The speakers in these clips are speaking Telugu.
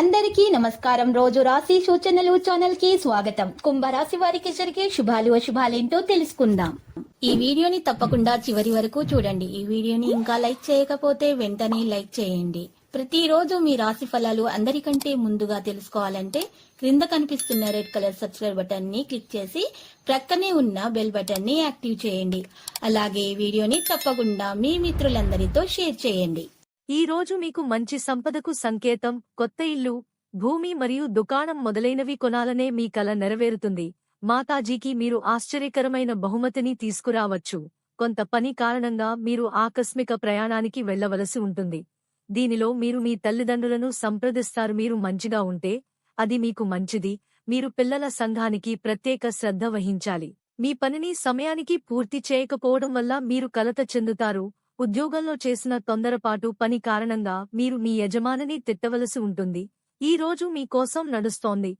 అందరికీ నమస్కారం. రోజు రాశి సూచనలు ఛానల్ కి స్వాగతం. కుంభరాశి వారికి జరిగే శుభాలు అశుభాలేంటో తెలుసుకుందాం. ఈ వీడియోని తప్పకుండా చివరి వరకు చూడండి. ఈ వీడియోని ఇంకా లైక్ చేయకపోతే వెంటనే లైక్ చేయండి. ప్రతిరోజు మీ రాశి ఫలాలు అందరికంటే ముందుగా తెలుసుకోవాలంటే క్రింద కనిపిస్తున్న రెడ్ కలర్ సబ్స్క్రైబ్ బటన్ ని క్లిక్ చేసి ప్రక్కనే ఉన్న బెల్ బటన్ ని యాక్టివ్ చేయండి. అలాగే ఈ వీడియోని తప్పకుండా మీ మిత్రులందరితో షేర్ చేయండి. ఈ రోజు మీకు మంచి సంపదకు సంకేతం. కొత్త ఇల్లు, భూమి మరియు దుకాణం మొదలైనవి కొనాలనే మీ కల నెరవేరుతుంది. మాతాజీకి మీరు ఆశ్చర్యకరమైన బహుమతిని తీసుకురావచ్చు. కొంత పని కారణంగా మీరు ఆకస్మిక ప్రయాణానికి వెళ్లవలసి ఉంటుంది. దీనిలో మీరు మీ తల్లిదండ్రులను సంప్రదిస్తారు. మీరు మంచిగా ఉంటే అది మీకు మంచిది. మీరు పిల్లల సంఘానికి ప్రత్యేక శ్రద్ధ వహించాలి. మీ పనిని సమయానికి పూర్తి చేయకపోవడం వల్ల మీరు కలత చెందుతారు. ఉద్యోగంలో చేసిన తొందరపాటు పని కారణంగా మీరు మీ యజమానిని తిట్టవలసి ఉంటుంది. ఈ రోజు మీకోసం నడుస్తోంది.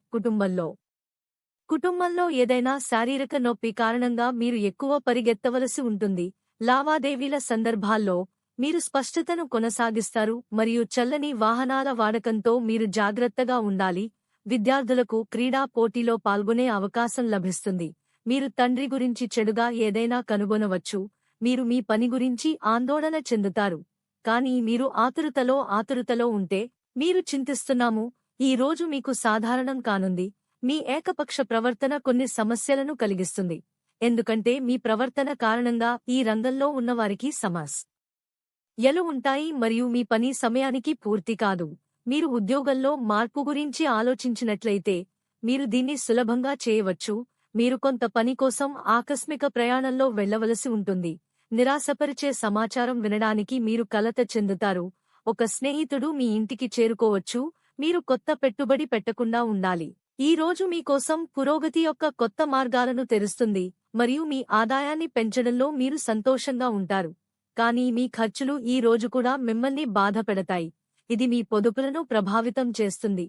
కుటుంబంలో ఏదైనా శారీరక నొప్పి కారణంగా మీరు ఎక్కువ పరిగెత్తవలసి ఉంటుంది. లావాదేవీల సందర్భాల్లో మీరు స్పష్టతను కొనసాగిస్తారు మరియు చల్లని వాహనాల వాడకంతో మీరు జాగ్రత్తగా ఉండాలి. విద్యార్థులకు క్రీడా పోటీలో పాల్గొనే అవకాశం లభిస్తుంది. మీరు తండ్రి గురించి చెడుగా ఏదైనా కనుగొనవచ్చు. మీరు మీ పని గురించి ఆందోళన చెందుతారు. కానీ మీరు ఆతురుతలో ఉంటే మీరు చింతిస్తున్నాము. ఈ రోజు మీకు సాధారణం కానుంది. మీ ఏకపక్ష ప్రవర్తన కొన్ని సమస్యలను కలిగిస్తుంది. ఎందుకంటే మీ ప్రవర్తన కారణంగా ఈ రంగంలో ఉన్నవారికి సమస్యలు ఉంటాయి మరియు మీ పని సమయానికి పూర్తి కాదు. మీరు ఉద్యోగంలో మార్పు గురించి ఆలోచించినట్లయితే మీరు దీన్ని సులభంగా చేయవచ్చు. మీరు కొంత పని కోసం ఆకస్మిక ప్రయాణంలో వెళ్లవలసి ఉంటుంది. నిరాశపరిచే సమాచారం వినడానికి మీరు కలత చెందుతారు. ఒక స్నేహితుడు మీ ఇంటికి చేరుకోవచ్చు. మీరు కొత్త పెట్టుబడి పెట్టకుండా ఉండాలి. ఈ రోజు మీకోసం పురోగతి యొక్క కొత్త మార్గాలను తెరుస్తుంది మరియు మీ ఆదాయాన్ని పెంచడంలో మీరు సంతోషంగా ఉంటారు. కానీ మీ ఖర్చులు ఈ రోజు కూడా మిమ్మల్ని బాధపెడతాయి. ఇది మీ పొదుపులను ప్రభావితం చేస్తుంది.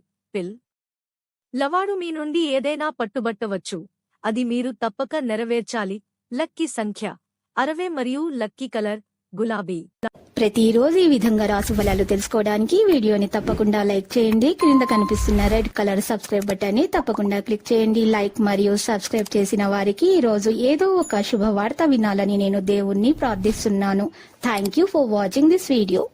లవాడు మీ నుండి ఏదైనా పట్టుబట్టవచ్చు. అది మీరు తప్పక నెరవేర్చాలి. లక్కీ సంఖ్య 60 మరియు లక్కీ కలర్ గులాబీ. ప్రతిరోజు ఈ విధంగా రాశి ఫలాలు తెలుసుకోవడానికి వీడియోని తప్పకుండా లైక్ చేయండి. క్రింద కనిపిస్తున్న రెడ్ కలర్ సబ్స్క్రైబ్ బటన్ ని తప్పకుండా క్లిక్ చేయండి. లైక్ మరియు సబ్స్క్రైబ్ చేసిన వారికి ఈ రోజు ఏదో ఒక శుభవార్త వినాలని నేను దేవుణ్ణి ప్రార్థిస్తున్నాను. Thank you for watching this video.